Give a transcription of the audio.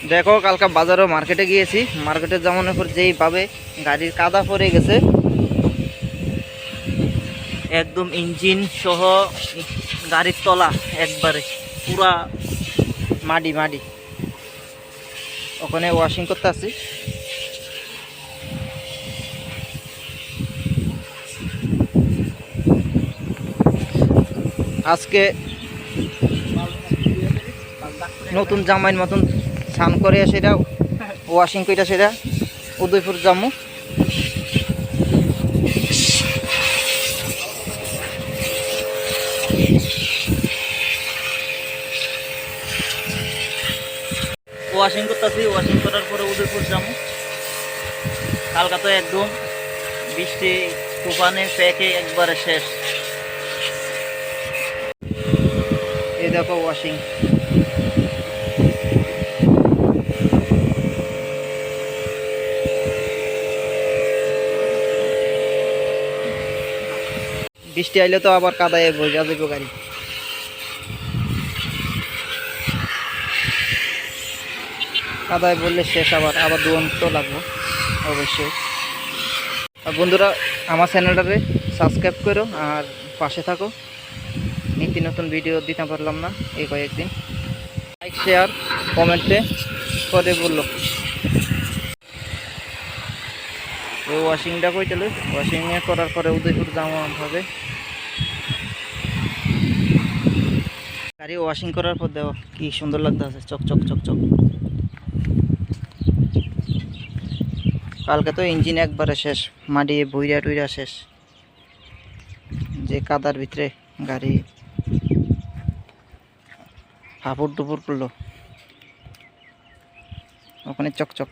দেখো কালকে বাজারও মার্কেটে গিয়েছি, মার্কেটে যাওয়ার পর যেইভাবে গাড়ির কাদা পড়ে গেছে, একদম ইঞ্জিন সহ গাড়ির তলা একবারে পুরা মাটি মাটি। ওখানে ওয়াশিং করতে আসছি। আজকে নতুন জামাইয়ের মতন স্নান করে সেটা ওয়াশিং করে সেটা উদয়পুর যাবো। ওয়াশিং করতেছি, ওয়াশিং করার পরে উদয়পুর যাবো। কালকা তো একদম বৃষ্টি তুফানে প্যাকে একবারে শেষ। এই দেখো ওয়াশিং, বৃষ্টি আইলে তো আবার কাদায় বোঝা যাবে গাড়ি। কাদায় বললে শেষ, আবার আবার দুরন্ত লাগবো অবশ্যই। আর বন্ধুরা আমার চ্যানেলটারে সাবস্ক্রাইব করো আর পাশে থাকো। নিত্য নতুন ভিডিও দিতে পারলাম না এই কয়েকদিন, লাইক শেয়ার কমেন্টে করে বললো। ওই ওয়াশিংটা কইতেলে ওয়াশিং করার পরে উদয়পুর যাওয়া হবে। গাড়ি ওয়াশিং করার পর দেখো কি সুন্দর লাগতেছে, চকচক চকচক। কালকে তো ইঞ্জিন একবারে শেষ, মাটি বইরা টুইরা শেষ। যে কাদার ভিতরে গাড়ি হাপুর ডুপুর করলো, ওখানে চকচক।